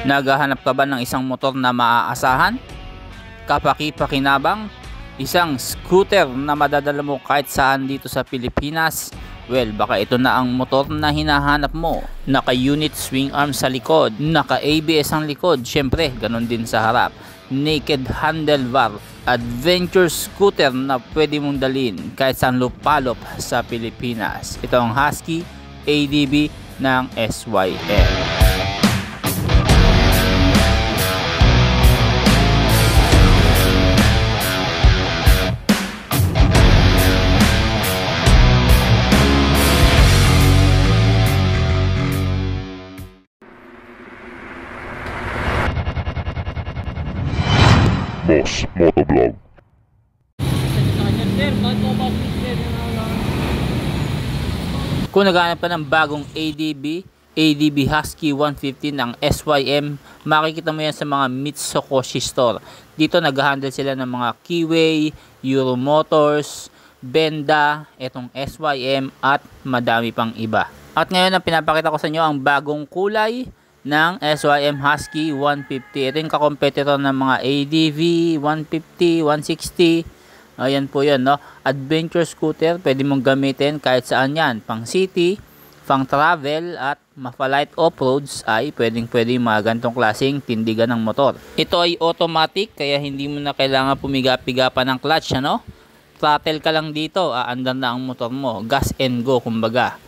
Naghahanap ka ba ng isang motor na maaasahan, kapaki-pakinabang, isang scooter na madadala mo kahit saan dito sa Pilipinas? Well, baka ito na ang motor na hinahanap mo. Naka-unit swing arm sa likod, naka-ABS ang likod, syempre ganun din sa harap. Naked handlebar, adventure scooter na pwede mong dalhin kahit saan lupalop sa Pilipinas. Ito ang Husky ADB ng SYM. Boss Motovlog. Kung naghahanap ka ng bagong ADB Husky 150 ng SYM, makikita mo yan sa mga Mitsukoshi store. Dito nag-handle sila ng mga Keyway, Euro Motors, Benda, etong SYM at madami pang iba. At ngayon ang pinapakita ko sa inyo ang bagong kulay ng SYM Husky 150. Ito yung kakompetitor ng mga ADV 150, 160. Ayan po yan, no? Adventure scooter, pwede mong gamitin kahit saan yan. Pang city, pang travel, at mapa-light off-roads ay pwedeng mga ganitong klaseng tindigan ng motor. Ito ay automatic, kaya hindi mo na kailangan pumiga-piga pa ng clutch, ano? Throttle ka lang dito, aandar na ang motor mo. Gas and go, kumbaga.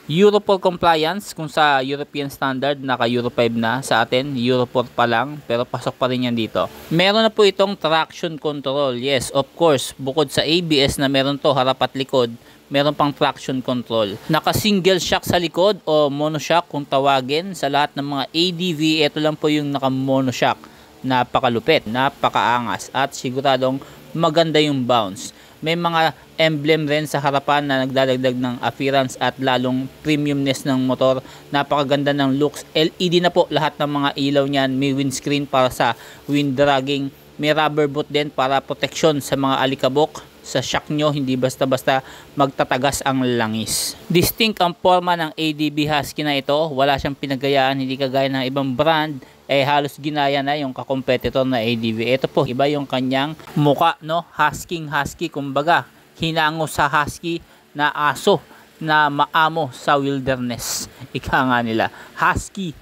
Euro 4 compliance, kung sa European standard naka Euro 5 na, sa atin Euro 4 pa lang, pero pasok pa rin yan dito. Meron na po itong traction control. Yes, of course, bukod sa ABS na meron to harap at likod, meron pang traction control. Naka single shock sa likod o monoshock kung tawagin. Sa lahat ng mga ADV, ito lang po yung naka monoshock. Napakalupit, napakaangas, at siguradong maganda yung bounce. May mga emblem rin sa harapan na nagdadagdag ng appearance at lalong premiumness ng motor. Napakaganda ng looks. LED na po lahat ng mga ilaw niyan. May windscreen para sa wind dragging. May rubber boot din para protection sa mga alikabok. Sa shock nyo, hindi basta-basta magtatagas ang langis. Distinct ang forma ng ADB Husky na ito. Wala siyang pinagayaan, hindi kagaya ng ibang brand. Halos ginaya na yung kakompetitor na ADV. Ito po, iba yung kanyang muka, no? Husky, kumbaga. Hinango sa husky na aso na maamo sa wilderness. Ika nga nila. Husky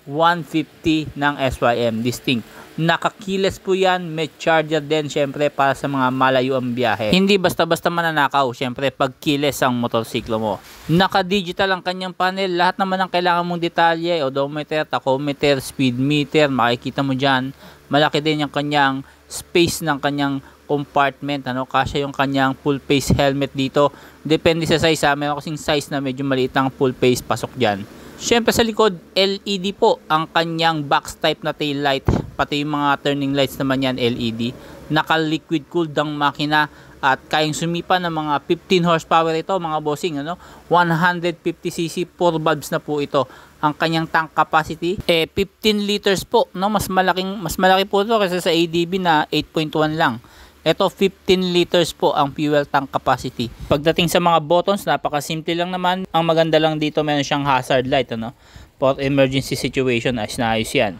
150 ng SYM. Distinct. Nakakiles po yan, may charger din syempre para sa mga malayo ang biyahe. Hindi basta-basta mananakaw syempre pag kiles ang motorsiklo mo. Naka-digital ang kanyang panel, lahat naman ang kailangan mong detalye, odometer, tachometer, speed meter, makikita mo dyan. Malaki din yung kanyang space ng kanyang compartment, ano, kasya yung kanyang full face helmet dito. Depende sa size, meron kasing size na medyo maliit ang full face, pasok dyan. Syempre sa likod, LED po ang kanyang box type na tail light. Pati yung mga turning lights naman yan LED. Naka-liquid cooled ang makina at kayang sumipa ng mga 15 horsepower ito mga bossing, ano? 150cc, 4 valves na po ito. Ang kanyang tank capacity 15 liters po, no? Mas malaki po ito kasi sa ADB na 8.1 lang. Ito 15 liters po ang fuel tank capacity. Pagdating sa mga buttons, napakasimple lang naman. Ang maganda lang dito, meron siyang hazard light, ano? For emergency situation, ayos na ayos yan.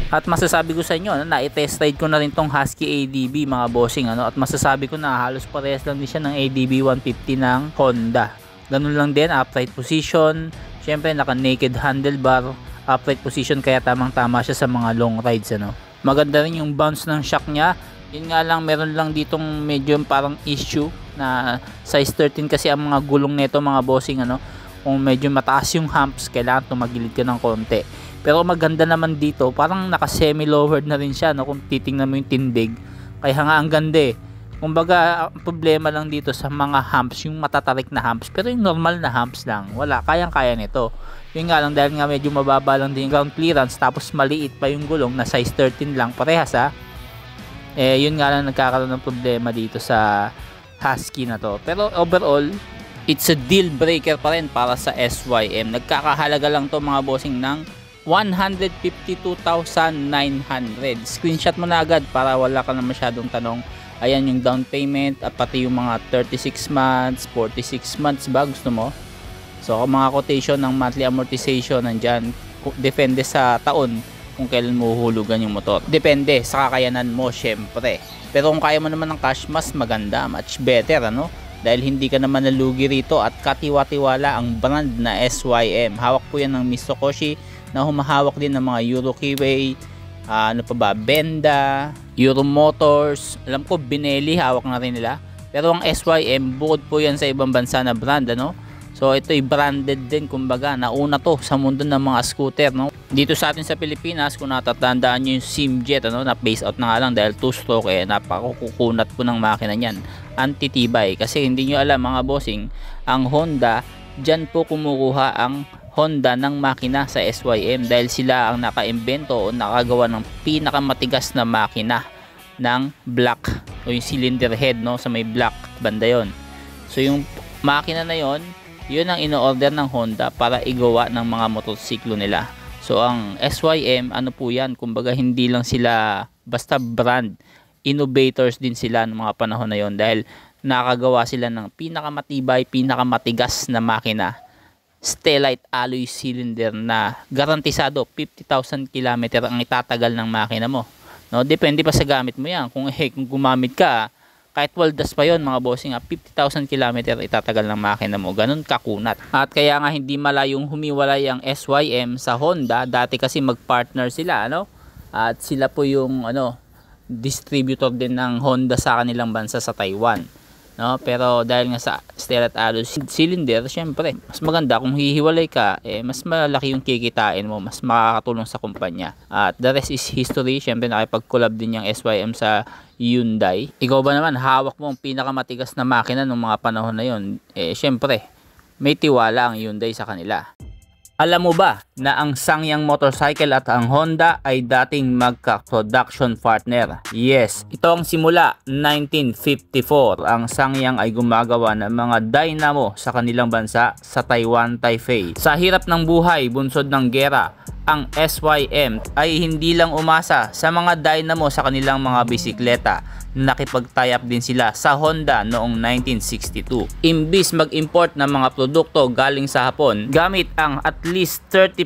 At masasabi ko sa inyo, na-test ride ko na rin tong Husky ADB mga bossing, ano, at masasabi ko na halos parehas lang din siya ng ADB 150 ng Honda. Ganun lang din, upright position, syempre naka naked handlebar, upright position, kaya tamang-tama siya sa mga long rides, ano. Maganda rin yung bounce ng shock niya. Yun nga lang, meron lang ditong medyo parang issue na size 13 kasi ang mga gulong nito mga bossing, ano. Kung medyo mataas yung humps, kailangan tumagilid ka ng konti. Pero maganda naman dito, parang naka semi-lowered na rin siya, no, kung titingnan mo yung tindig. Kaya nga ang ganda eh. Kumbaga, ang problema lang dito sa mga humps, yung matatarik na humps. Pero yung normal na humps lang, wala, kayang-kaya nito. Yun nga lang, dahil nga medyo mababa lang din yung ground clearance, tapos maliit pa yung gulong na size 13 lang, parehas ha. Yun nga lang nagkakaroon ng problema dito sa Husky na to. Pero overall, it's a deal breaker pa rin para sa SYM. Nagkakahalaga lang to mga bossing ng 152,900. Screenshot mo na agad para wala ka na masyadong tanong. Ayan yung down payment at pati yung mga 36 months, 46 months ba gusto mo. So mga quotation ng monthly amortization nandyan. Depende sa taon kung kailan mo hulugan yung motor. Depende sa kakayanan mo syempre. Pero kung kaya mo naman ng cash, mas maganda, much better ano. Dahil hindi ka naman nalugi rito at katiwa-tiwala ang brand na SYM. Hawak po yan ng Mitsukoshi na humahawak din ng mga Euro Keyway, ano pa ba, Benda, Euro Motors, alam ko Benelli hawak na rin nila. Pero ang SYM bukod po yan sa ibang bansa na brand ano. So ito'y branded din, kumbaga nauna to sa mundo ng mga scooter no. Dito sa atin sa Pilipinas, kung natatandaan nyo yung Simjet ano, na phase out na nga lang dahil 2-stroke napakukunat po ng makina niyan. Antitibay kasi hindi nyo alam mga bossing, ang Honda dyan po kumukuha ang Honda ng makina sa SYM dahil sila ang nakaimbento o nakagawa ng pinakamatigas na makina ng black o yung cylinder head no, sa may black banda yon. So yung makina na yon, yun ang ino-order ng Honda para igawa ng mga motorsiklo nila. So ang SYM ano po yan, kumbaga hindi lang sila basta brand, innovators din sila ng mga panahon na yon dahil nakagawa sila ng pinakamatibay, pinakamatigas na makina, Stellite alloy cylinder na garantisado 50,000 km ang itatagal ng makina mo no. Depende pa sa gamit mo yan, kung gumamit ka kahit waldas pa yon mga bossing, 50,000 km itatagal ng makina mo, ganun kakunat. At kaya nga hindi malayong humiwalay ang SYM sa Honda, dati kasi magpartner sila ano, at sila po yung ano distributor din ng Honda sa kanilang bansa sa Taiwan no. Pero dahil nga sa Stellite alloy cylinder, syempre mas maganda kung hihiwalay ka, mas malaki yung kikitain mo, mas makakatulong sa kumpanya. At the rest is history, syempre nakipag-collab din yung SYM sa Hyundai. Ikaw ba naman, hawak mo ang pinakamatigas na makina ng mga panahon na yon, syempre may tiwala ang Hyundai sa kanila. Alam mo ba na ang Sangyang Motorcycle at ang Honda ay dating magka-production partner? Yes, ito ang simula 1954. Ang Sangyang ay gumagawa ng mga dynamo sa kanilang bansa sa Taiwan, Taipei. Sa hirap ng buhay, bunsod ng gera, ang SYM ay hindi lang umasa sa mga dynamo sa kanilang mga bisikleta. Nakipag-tie up din sila sa Honda noong 1962. Imbis mag-import ng mga produkto galing sa Hapon, gamit ang at least 30%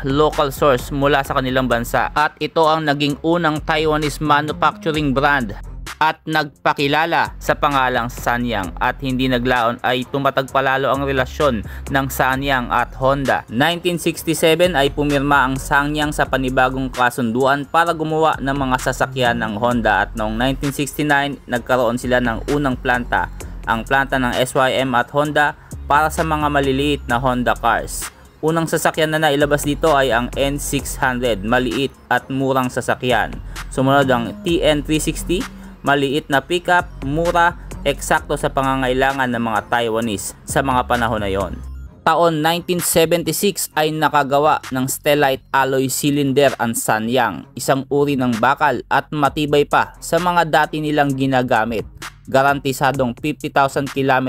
local source mula sa kanilang bansa, at ito ang naging unang Taiwanese manufacturing brand at nagpakilala sa pangalang Sanyang, at hindi naglaon ay tumatag palalo ang relasyon ng Sanyang at Honda. 1967 ay pumirma ang Sanyang sa panibagong kasunduan para gumawa ng mga sasakyan ng Honda, at noong 1969 nagkaroon sila ng unang planta, ang planta ng SYM at Honda para sa mga maliliit na Honda cars. Unang sasakyan na nailabas dito ay ang N600, maliit at murang sasakyan. Sumunod ang TN360, maliit na pickup, mura, eksakto sa pangangailangan ng mga Taiwanese sa mga panahon na yon. Taon 1976 ay nakagawa ng Stellite alloy cylinder ang Sanyang, isang uri ng bakal at matibay pa sa mga dati nilang ginagamit. Garantisadong 50,000 km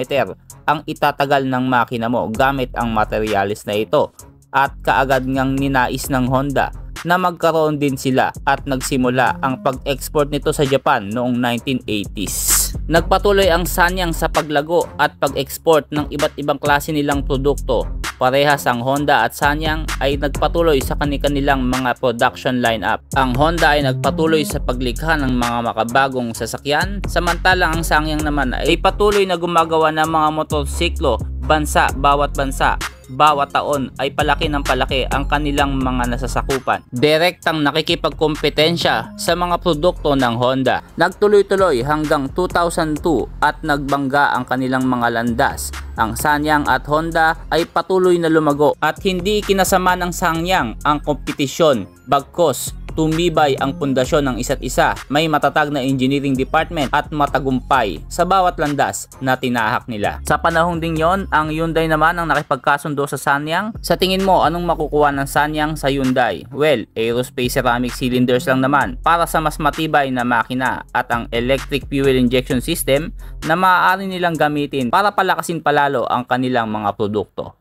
ang itatagal ng makina mo gamit ang materialis na ito, at kaagad ngang ninais ng Honda na magkaroon din sila at nagsimula ang pag-export nito sa Japan noong 1980s. Nagpatuloy ang Sanyang sa paglago at pag-export ng iba't ibang klase nilang produkto. Parehas ang Honda at Sanyang ay nagpatuloy sa kanilang mga production lineup. Ang Honda ay nagpatuloy sa paglikha ng mga makabagong sasakyan, samantalang ang Sanyang naman ay patuloy na gumagawa ng mga motorsiklo bawat bansa. Bawat taon ay palaki ng palaki ang kanilang mga nasasakupan. Direktang nakikipagkompetensya sa mga produkto ng Honda. Nagtuloy-tuloy hanggang 2002 at nagbangga ang kanilang mga landas. Ang Sanyang at Honda ay patuloy na lumago at hindi kinasama ng Sanyang ang kompetisyon, bagkus tumibay ang pundasyon ng isa't isa. May matatag na engineering department at matagumpay sa bawat landas na tinahak nila. Sa panahong ding yon, ang Hyundai naman ang nakipagkasundo sa Sanyang. Sa tingin mo, anong makukuha ng Sanyang sa Hyundai? Well, aerospace ceramic cylinders lang naman para sa mas matibay na makina, at ang electric fuel injection system na maaari nilang gamitin para palakasin palalo ang kanilang mga produkto.